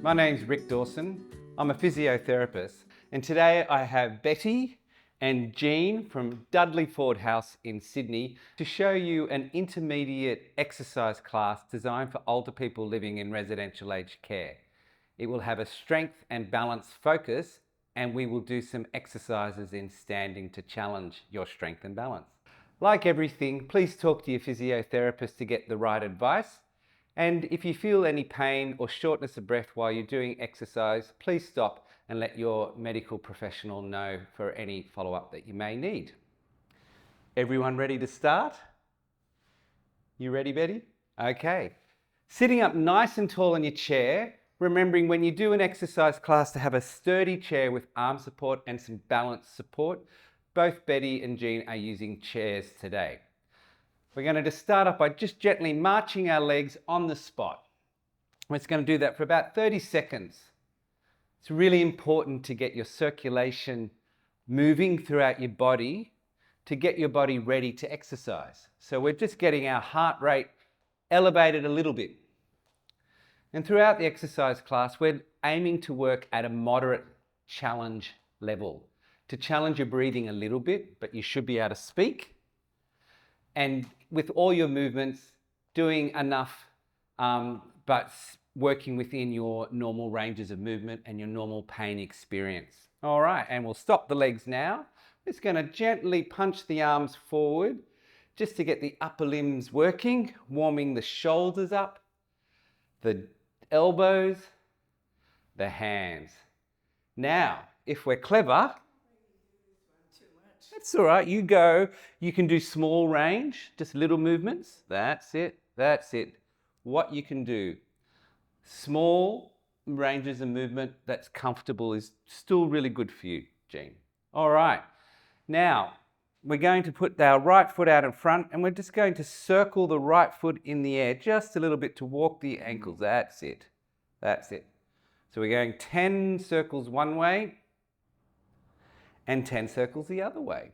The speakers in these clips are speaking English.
My name's Rick Dawson. I'm a physiotherapist, and today I have Betty and Jean from Dudley Ford House in Sydney to show you an intermediate exercise class designed for older people living in residential aged care. It will have a strength and balance focus, and we will do some exercises in standing to challenge your strength and balance. Like everything, please talk to your physiotherapist to get the right advice. And if you feel any pain or shortness of breath while you're doing exercise, please stop and let your medical professional know for any follow-up that you may need. Everyone ready to start? You ready, Betty? Okay. Sitting up nice and tall in your chair, remembering when you do an exercise class to have a sturdy chair with arm support and some balance support. Both Betty and Jean are using chairs today. We're going to just start off by just gently marching our legs on the spot. We're just going to do that for about 30 seconds. It's really important to get your circulation moving throughout your body to get your body ready to exercise. So we're just getting our heart rate elevated a little bit. And throughout the exercise class, we're aiming to work at a moderate challenge level. To challenge your breathing a little bit, but you should be able to speak. And with all your movements, doing enough, but working within your normal ranges of movement and your normal pain experience. All right, and we'll stop the legs now. We're just going to gently punch the arms forward just to get the upper limbs working, warming the shoulders up, the elbows, the hands. Now, if we're clever, that's all right, you go. You can do small range, just little movements. That's it, that's it. What you can do. Small ranges of movement that's comfortable is still really good for you, Jean. All right, now we're going to put our right foot out in front and we're just going to circle the right foot in the air just a little bit to walk the ankles. That's it, that's it. So we're going 10 circles one way and 10 circles the other way.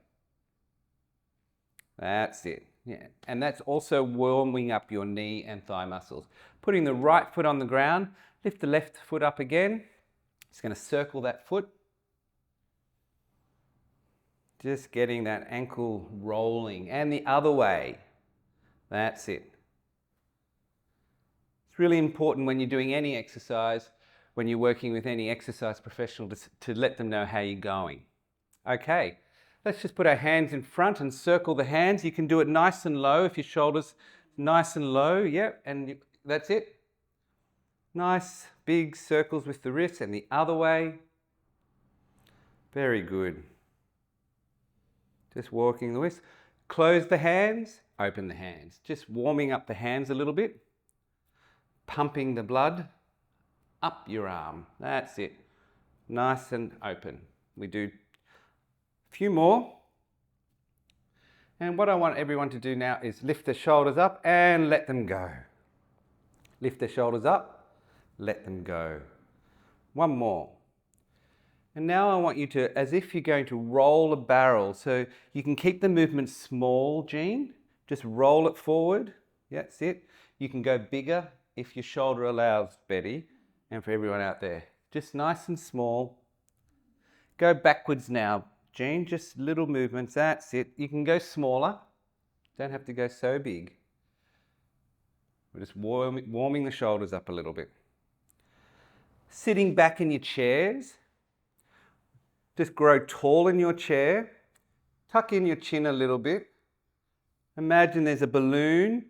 That's it. Yeah. And that's also warming up your knee and thigh muscles. Putting the right foot on the ground, lift the left foot up again. Just going to circle that foot. Just getting that ankle rolling. And the other way. That's it. It's really important when you're doing any exercise, when you're working with any exercise professional, to let them know how you're going. Okay, let's just put our hands in front and circle the hands. You can do it nice and low if your shoulders nice and low. Yep, and that's it. Nice big circles with the wrists and the other way. Very good. Just walking the wrist. Close the hands, open the hands. Just warming up the hands a little bit. Pumping the blood up your arm. That's it. Nice and open. We do few more. And what I want everyone to do now is lift their shoulders up and let them go. Lift their shoulders up, let them go. One more. And now I want you to, as if you're going to roll a barrel, so you can keep the movement small, Jean. Just roll it forward. Yeah, that's it. You can go bigger if your shoulder allows, Betty, and for everyone out there. Just nice and small. Go backwards now, Jean, just little movements, that's it. You can go smaller, don't have to go so big. We're just warming the shoulders up a little bit. Sitting back in your chairs, just grow tall in your chair, tuck in your chin a little bit. Imagine there's a balloon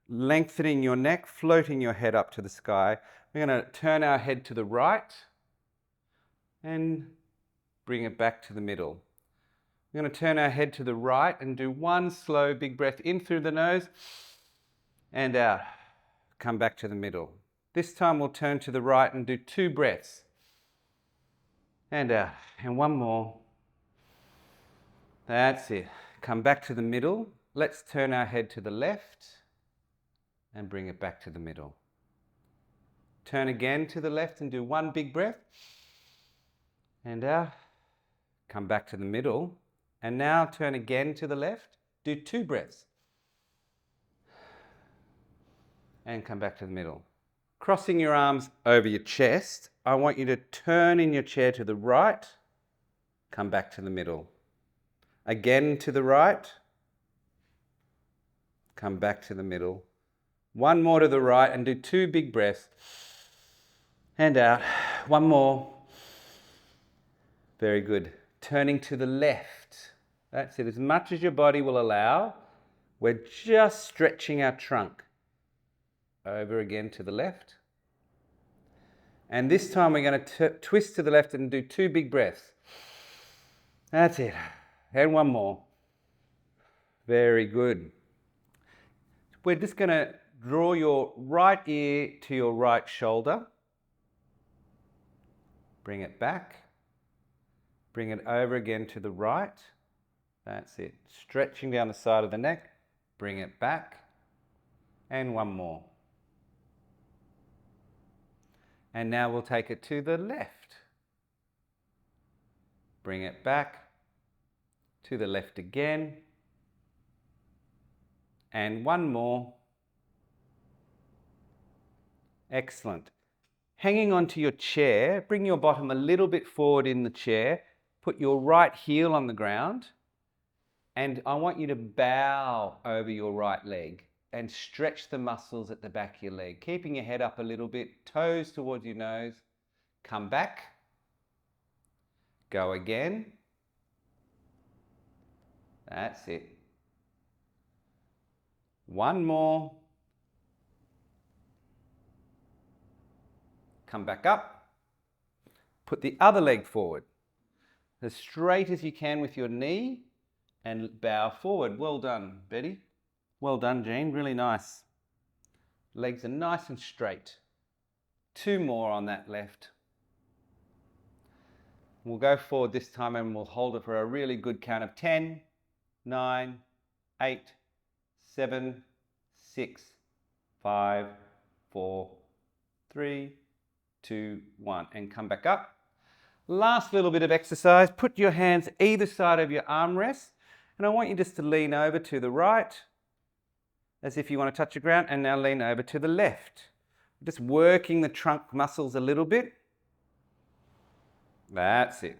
lengthening your neck, floating your head up to the sky. We're going to turn our head to the right and bring it back to the middle. We're going to turn our head to the right and do one slow big breath in through the nose and out. Come back to the middle. This time we'll turn to the right and do 2 breaths. And out. And one more. That's it. Come back to the middle. Let's turn our head to the left and bring it back to the middle. Turn again to the left and do 1 big breath. And out. Come back to the middle. And now turn again to the left. Do 2 breaths. And come back to the middle. Crossing your arms over your chest, I want you to turn in your chair to the right, come back to the middle. Again to the right, come back to the middle. One more to the right and do 2 big breaths. And out. One more. Very good. Turning to the left. That's it. As much as your body will allow, we're just stretching our trunk. Over again to the left. And this time we're going to twist to the left and do 2 big breaths. That's it. And one more. Very good. We're just going to draw your right ear to your right shoulder. Bring it back. Bring it over again to the right. That's it. Stretching down the side of the neck. Bring it back. And one more. And now we'll take it to the left. Bring it back. To the left again. And one more. Excellent. Hanging onto your chair, bring your bottom a little bit forward in the chair. Put your right heel on the ground. And I want you to bow over your right leg and stretch the muscles at the back of your leg, keeping your head up a little bit, toes towards your nose. Come back. Go again. That's it. One more. Come back up. Put the other leg forward, as straight as you can with your knee, and bow forward. Well done, Betty. Well done, Jean. Really nice. Legs are nice and straight. 2 more on that left. We'll go forward this time and we'll hold it for a really good count of 10, 9, 8, 7, 6, 5, 4, 3, 2, 1. And come back up. Last little bit of exercise. Put your hands either side of your armrest. And I want you just to lean over to the right, as if you want to touch the ground, and now lean over to the left. Just working the trunk muscles a little bit. That's it.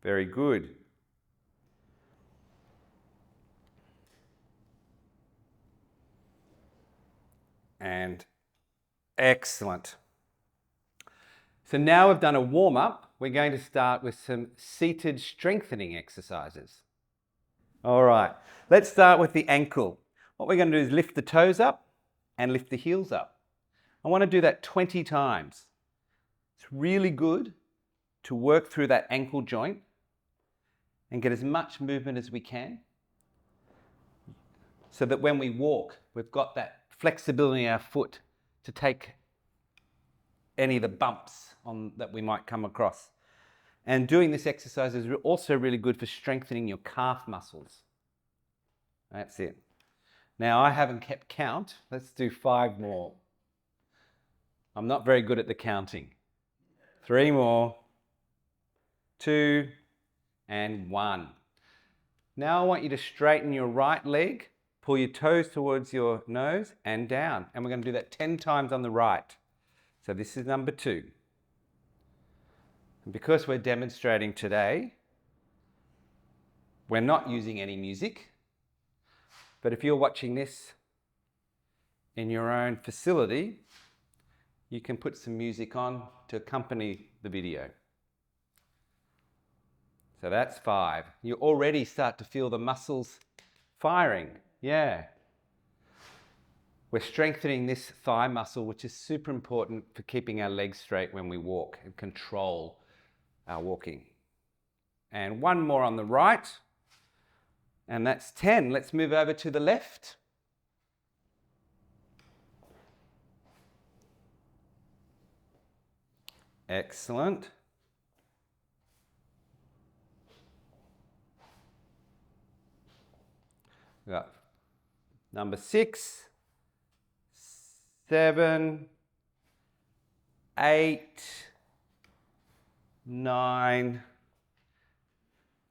Very good. And excellent. So now we've done a warm-up. We're going to start with some seated strengthening exercises. All right, let's start with the ankle. What we're going to do is lift the toes up and lift the heels up. I want to do that 20 times. It's really good to work through that ankle joint and get as much movement as we can, so that when we walk, we've got that flexibility in our foot to take any of the bumps that we might come across. And doing this exercise is also really good for strengthening your calf muscles. That's it. Now, I haven't kept count. Let's do 5 more. I'm not very good at the counting. 3 more. 2 and 1. Now I want you to straighten your right leg, pull your toes towards your nose and down. And we're going to do that 10 times on the right. So this is number 2. And because we're demonstrating today, we're not using any music. But if you're watching this in your own facility, you can put some music on to accompany the video. So that's 5. You already start to feel the muscles firing. Yeah. We're strengthening this thigh muscle, which is super important for keeping our legs straight when we walk and control our walking. And 1 more on the right. And that's 10. Let's move over to the left. Excellent. We got number 6, 7, 8, 9,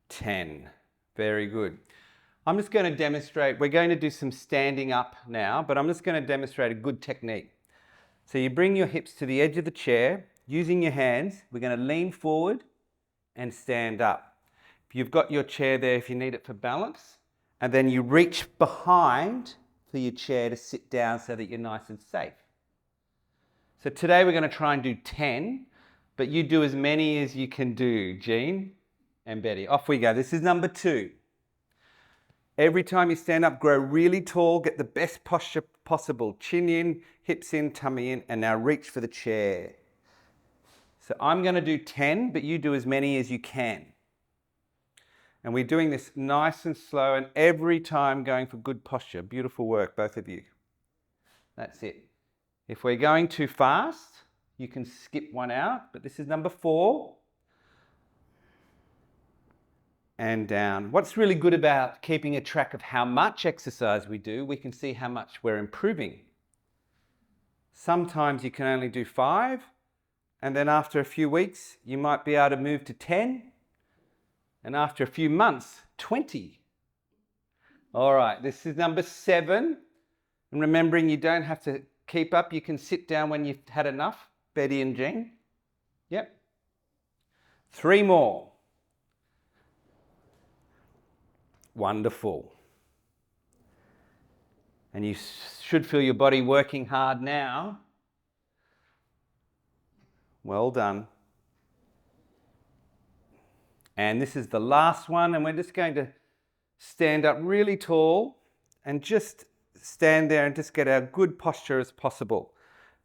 10. Very good. I'm just going to demonstrate, we're going to do some standing up now, but I'm just going to demonstrate a good technique. So you bring your hips to the edge of the chair. Using your hands, we're going to lean forward and stand up. If you've got your chair there, if you need it for balance, and then you reach behind for your chair to sit down so that you're nice and safe. So today we're going to try and do 10, but you do as many as you can do, Jean and Betty. Off we go. This is number 2. Every time you stand up, grow really tall, get the best posture possible. Chin in, hips in, tummy in, and now reach for the chair. So I'm going to do 10, but you do as many as you can. And we're doing this nice and slow, and every time going for good posture. Beautiful work, both of you. That's it. If we're going too fast, you can skip one out, but this is number 4. And down. What's really good about keeping a track of how much exercise we do, we can see how much we're improving. Sometimes you can only do 5, and then after a few weeks, you might be able to move to 10, and after a few months, 20. All right, this is number 7. And remembering you don't have to keep up, you can sit down when you've had enough. Betty and Jean. Yep. 3 more. Wonderful. And you should feel your body working hard now. Well done. And this is the last one, and we're just going to stand up really tall and just stand there and just get a good posture as possible.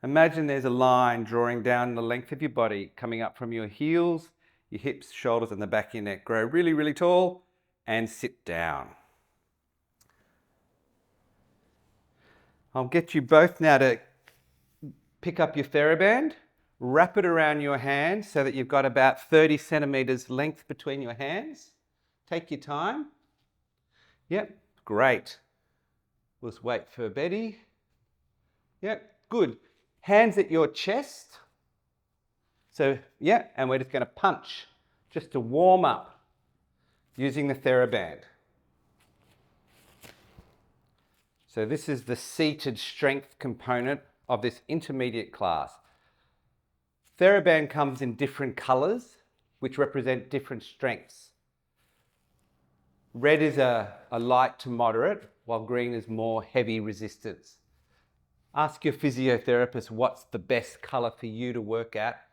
Imagine there's a line drawing down the length of your body, coming up from your heels, your hips, shoulders, and the back of your neck. Grow really, really tall and sit down. I'll get you both now to pick up your TheraBand, wrap it around your hand so that you've got about 30 centimeters length between your hands. Take your time. Yep, great. We'll just wait for Betty. Yep, good. Hands at your chest. So, yeah, and we're just going to punch just to warm up using the TheraBand. So this is the seated strength component of this intermediate class. TheraBand comes in different colors, which represent different strengths. Red is a light to moderate, while green is more heavy resistance. Ask your physiotherapist what's the best color for you to work at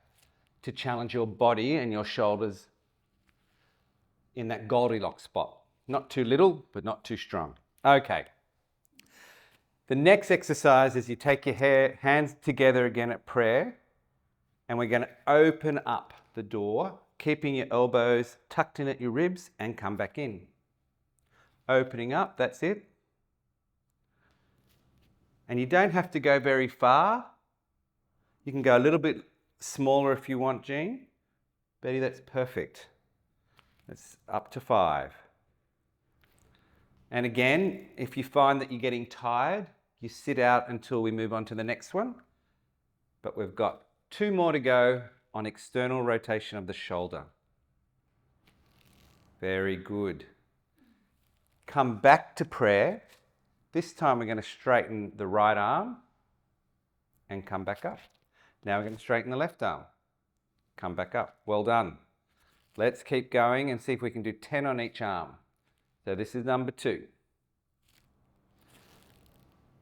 to challenge your body and your shoulders in that Goldilocks spot. Not too little, but not too strong. Okay. The next exercise is you take your hands together again at prayer, and we're going to open up the door, keeping your elbows tucked in at your ribs, and come back in. Opening up, that's it. And you don't have to go very far. You can go a little bit smaller if you want, Jean. Betty, that's perfect. That's up to 5. And again, if you find that you're getting tired, you sit out until we move on to the next one. But we've got 2 more to go on external rotation of the shoulder. Very good. Come back to prayer. This time we're going to straighten the right arm and come back up. Now we're going to straighten the left arm. Come back up. Well done. Let's keep going and see if we can do 10 on each arm. So this is number 2.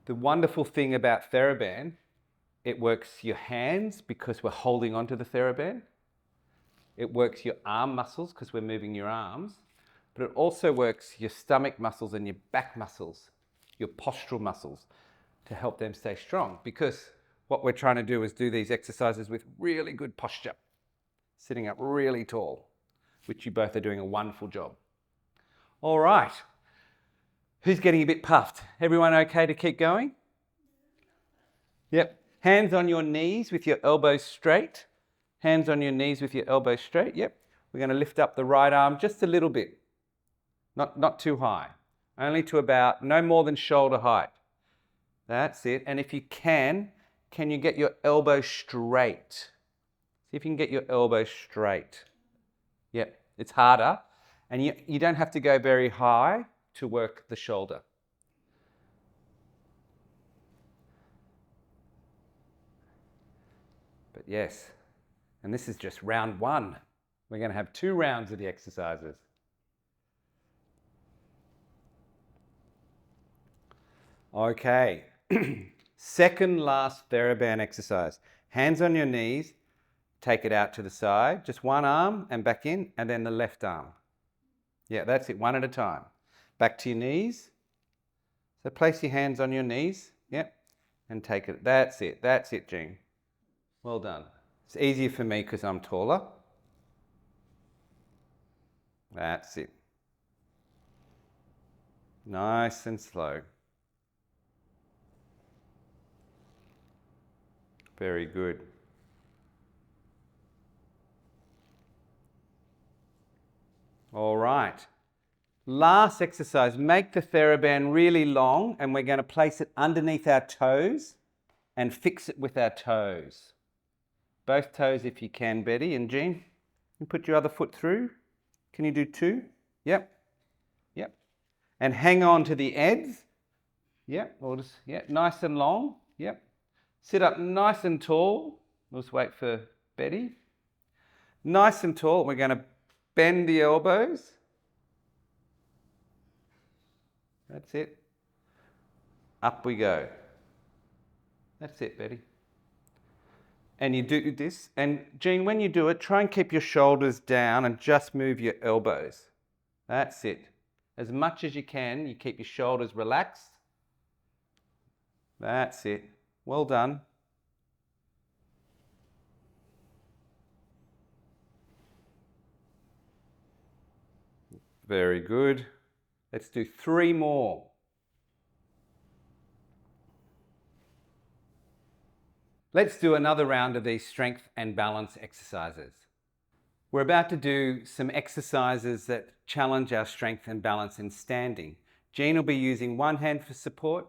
The wonderful thing about TheraBand, it works your hands because we're holding onto the TheraBand. It works your arm muscles because we're moving your arms. But it also works your stomach muscles and your back muscles, your postural muscles, to help them stay strong. Because what we're trying to do is do these exercises with really good posture, sitting up really tall, which you both are doing a wonderful job. All right. Who's getting a bit puffed? Everyone okay to keep going? Yep. Hands on your knees with your elbows straight. Hands on your knees with your elbows straight. Yep. We're going to lift up the right arm just a little bit. Not too high. Only to about no more than shoulder height. That's it. And if you can you get your elbow straight? See if you can get your elbow straight. Yep. It's harder. And you don't have to go very high to work the shoulder. But yes, and this is just round one. We're going to have 2 rounds of the exercises. Okay, second last TheraBand exercise. Hands on your knees, take it out to the side, just one arm and back in, and then the left arm. Yeah, that's it, one at a time. Back to your knees. So place your hands on your knees, yep, and take it. That's it, Jean. Well done. It's easier for me because I'm taller. That's it. Nice and slow. Very good. All right. Last exercise, make the TheraBand really long, and we're going to place it underneath our toes and fix it with our toes. Both toes if you can, Betty and Jean. You put your other foot through. Can you do 2? Yep. Yep. And hang on to the ends. Yep. Or just, yeah, nice and long. Yep. Sit up nice and tall. We'll just wait for Betty. Nice and tall. We're going to bend the elbows. That's it. Up we go. That's it, Betty. And you do this. And Jean, when you do it, try and keep your shoulders down and just move your elbows. That's it. As much as you can, you keep your shoulders relaxed. That's it. Well done. Very good. Let's do 3 more. Let's do another round of these strength and balance exercises. We're about to do some exercises that challenge our strength and balance in standing. Jean will be using 1 hand for support,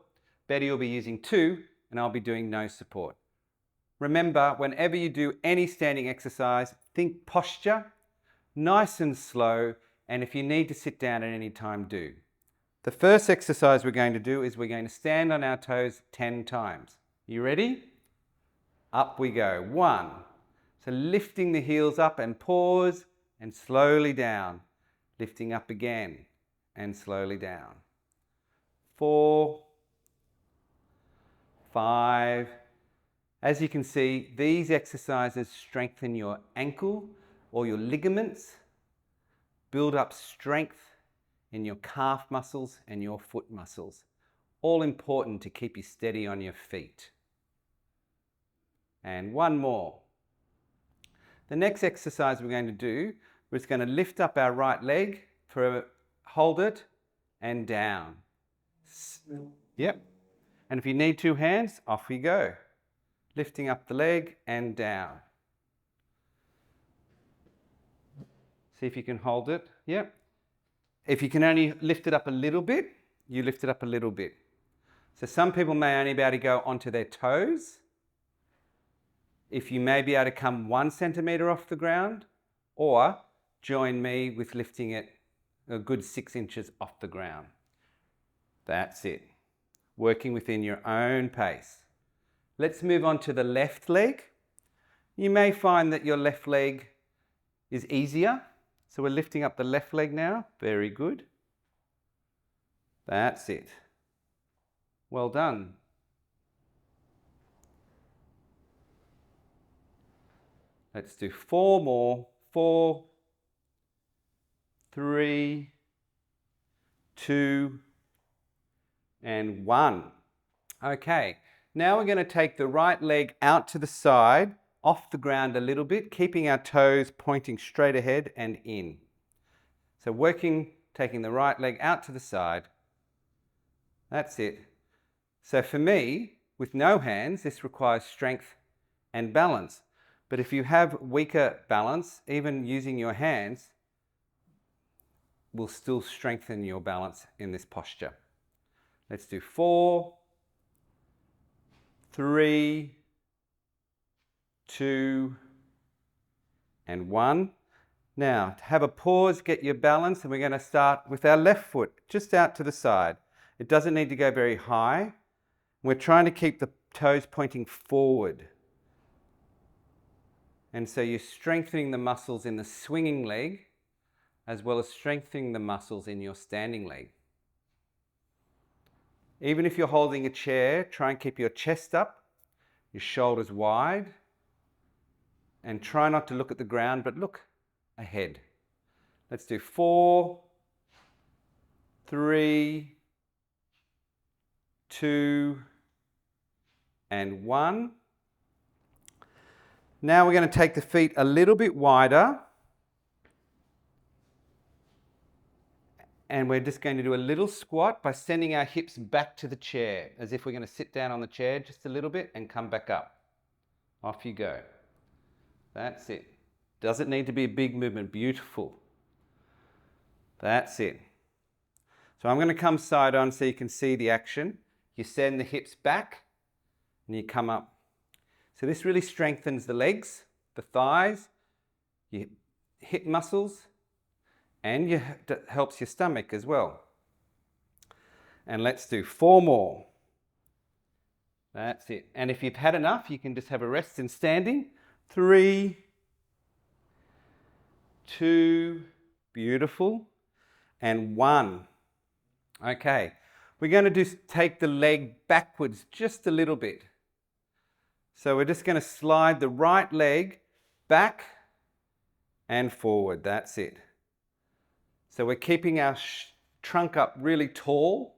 Betty will be using 2, and I'll be doing no support. Remember, whenever you do any standing exercise, think posture, nice and slow, and if you need to sit down at any time, do. The first exercise we're going to do is we're going to stand on our toes 10 times. You ready? Up we go. 1. So lifting the heels up and pause and slowly down. Lifting up again and slowly down. 4, 5. As you can see, these exercises strengthen your ankle or your ligaments, build up strength in your calf muscles and your foot muscles. All important to keep you steady on your feet. And 1 more. The next exercise we're going to do, we're just going to lift up our right leg, hold it, and down. Yep. And if you need 2 hands, off we go. Lifting up the leg and down. See if you can hold it. Yep. If you can only lift it up a little bit, you lift it up a little bit. So some people may only be able to go onto their toes. If you may be able to come 1 centimetre off the ground, or join me with lifting it a good 6 inches off the ground. That's it. Working within your own pace. Let's move on to the left leg. You may find that your left leg is easier. So we're lifting up the left leg now. Very good. That's it. Well done. Let's do 4 more. 4, 3, 2, and 1. Okay, now we're going to take the right leg out to the side, off the ground a little bit, keeping our toes pointing straight ahead and in. So taking the right leg out to the side. That's it. So for me, with no hands, this requires strength and balance. But if you have weaker balance, even using your hands will still strengthen your balance in this posture. Let's do 4, 3, 2, and 1. Now, have a pause, get your balance, and we're going to start with our left foot just out to the side. It doesn't need to go very high. We're trying to keep the toes pointing forward. And so you're strengthening the muscles in the swinging leg as well as strengthening the muscles in your standing leg. Even if you're holding a chair, try and keep your chest up, your shoulders wide, and try not to look at the ground, but look ahead. Let's do 4, 3, 2, and 1. Now we're going to take the feet a little bit wider. And we're just going to do a little squat by sending our hips back to the chair, as if we're going to sit down on the chair just a little bit and come back up. Off you go. That's it. Doesn't need to be a big movement. Beautiful. That's it. So I'm going to come side on so you can see the action. You send the hips back and you come up. So this really strengthens the legs, the thighs, your hip muscles, and helps your stomach as well. And let's do 4 more. That's it. And if you've had enough, you can just have a rest in standing. 3, 2, beautiful, and 1. Okay, we're going to take the leg backwards just a little bit. So we're just going to slide the right leg back and forward. That's it. So we're keeping our trunk up really tall,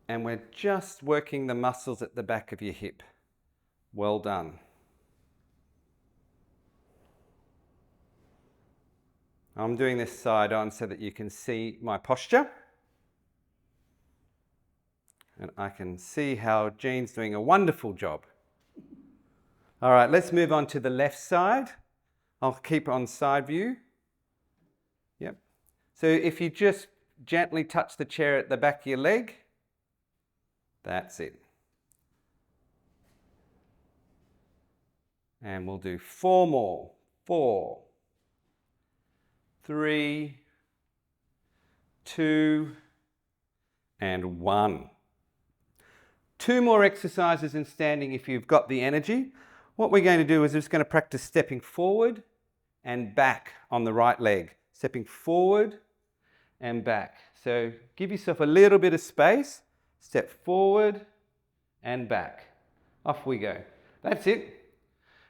and we're just working the muscles at the back of your hip. Well done. I'm doing this side on so that you can see my posture. And I can see how Jean's doing a wonderful job. All right, let's move on to the left side. I'll keep on side view. Yep. So if you just gently touch the chair at the back of your leg, that's it. And we'll do 4 more. 4, 3, 2, and 1. 2 more exercises in standing if you've got the energy. What we're going to do is we're just going to practice stepping forward and back on the right leg. Stepping forward and back. So give yourself a little bit of space. Step forward and back. Off we go. That's it.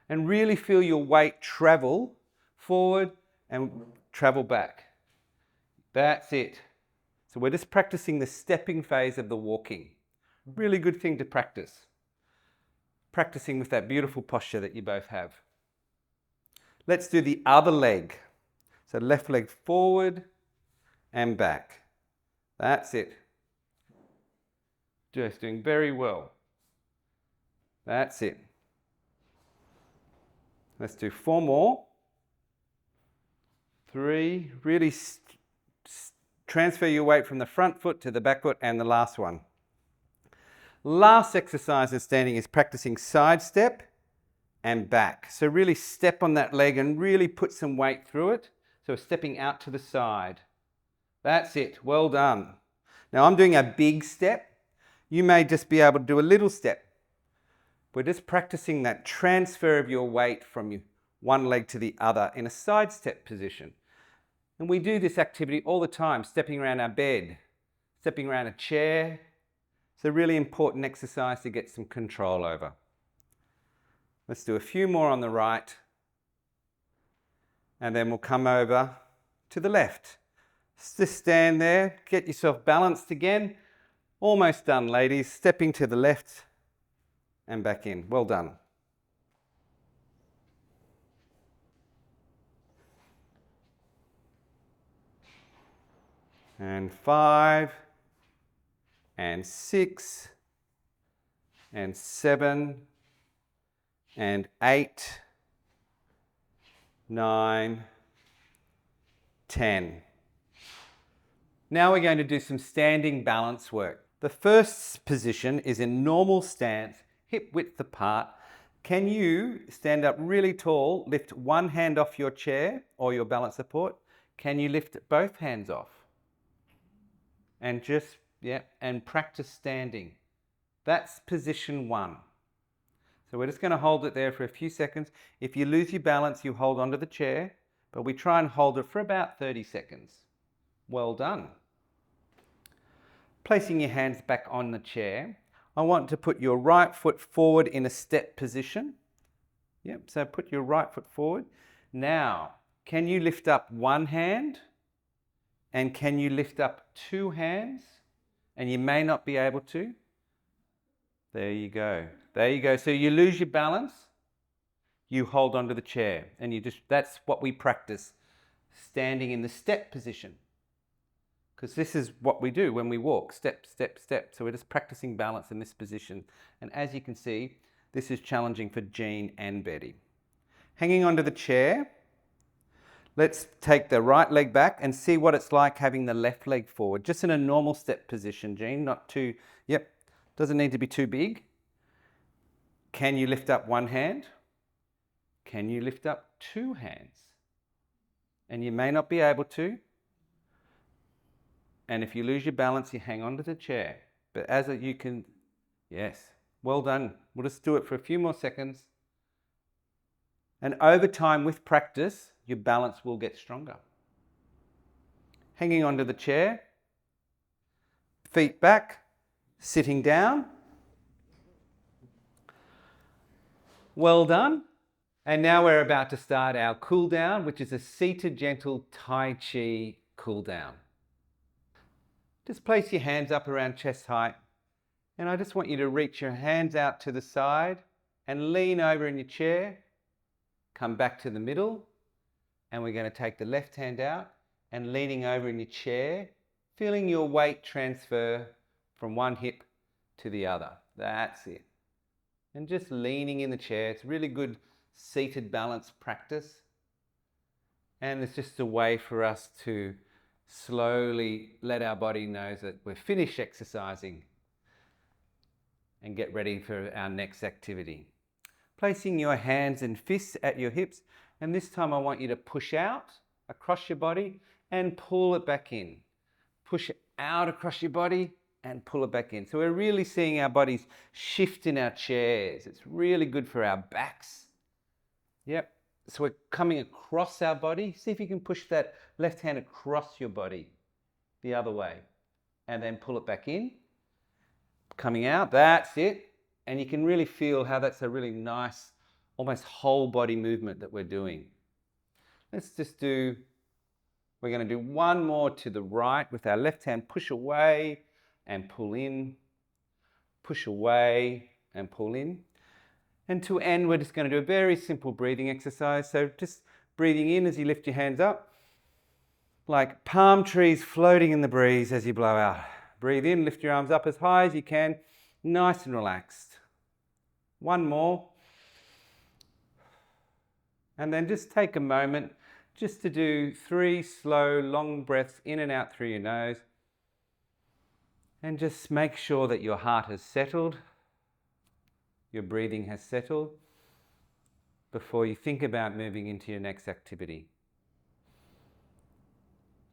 And really feel your weight travel forward and travel back. That's it. So we're just practicing the stepping phase of the walking. Really good thing to practice. Practicing with that beautiful posture that you both have. Let's do the other leg. So left leg forward and back. That's it. Just doing very well. That's it. Let's do 4 more. 3. Really transfer your weight from the front foot to the back foot, and the last one. Last exercise in standing is practicing side step and back. So really step on that leg and really put some weight through it. So stepping out to the side. That's it. Well done. Now I'm doing a big step. You may just be able to do a little step. We're just practicing that transfer of your weight from one leg to the other in a side step position. And we do this activity all the time, stepping around our bed, stepping around a chair. It's a really important exercise to get some control over. Let's do a few more on the right. And then we'll come over to the left. Just stand there, get yourself balanced again. Almost done, ladies. Stepping to the left and back in. Well done. And 5, and 6, and 7, and 8, 9, 10. Now we're going to do some standing balance work. The first position is in normal stance, hip width apart. Can you stand up really tall, lift one hand off your chair or your balance support? Can you lift both hands off? And and practice standing. That's position 1. So we're just going to hold it there for a few seconds. If you lose your balance, you hold onto the chair, but we try and hold it for about 30 seconds. Well done. Placing your hands back on the chair, I want to put your right foot forward in a step position. Yep, so put your right foot forward. Now, can you lift up one hand? And can you lift up two hands? And you may not be able to. There you go. There you go. So you lose your balance, you hold onto the chair, and that's what we practice, standing in the step position. Because this is what we do when we walk, step, step, step. So we're just practicing balance in this position. And as you can see, this is challenging for Jean and Betty. Hanging onto the chair, let's take the right leg back and see what it's like having the left leg forward. Just in a normal step position, Jean, not too, doesn't need to be too big. Can you lift up one hand? Can you lift up two hands? And you may not be able to. And if you lose your balance, you hang onto the chair. But you can, yes, well done. We'll just do it for a few more seconds. And over time, with practice, your balance will get stronger. Hanging onto the chair, feet back, sitting down. Well done. And now we're about to start our cool down, which is a seated gentle Tai Chi cool down. Just place your hands up around chest height. And I just want you to reach your hands out to the side and lean over in your chair. Come back to the middle. And we're going to take the left hand out and leaning over in your chair, feeling your weight transfer from one hip to the other. That's it. And just leaning in the chair. It's really good seated balance practice. And it's just a way for us to slowly let our body know that we're finished exercising and get ready for our next activity. Placing your hands and fists at your hips, and this time I want you to push out across your body and pull it back in. Push out across your body and pull it back in. So we're really seeing our bodies shift in our chairs. It's really good for our backs. Yep. So we're coming across our body. See if you can push that left hand across your body the other way. And then pull it back in. Coming out, that's it. And you can really feel how that's a really nice, almost whole body movement that we're doing. We're going to do one more to the right with our left hand. Push away and pull in. Push away and pull in. And to end, we're just going to do a very simple breathing exercise. So just breathing in as you lift your hands up, like palm trees floating in the breeze as you blow out. Breathe in, lift your arms up as high as you can, nice and relaxed. One more. And then just take a moment just to do 3 slow, long breaths in and out through your nose. And just make sure that your heart has settled. Your breathing has settled before you think about moving into your next activity.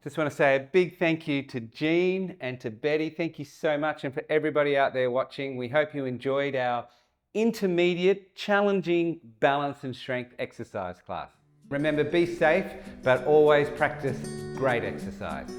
Just want to say a big thank you to Jean and to Betty. Thank you so much. And for everybody out there watching, we hope you enjoyed our intermediate, challenging balance and strength exercise class. Remember, be safe, but always practice great exercise.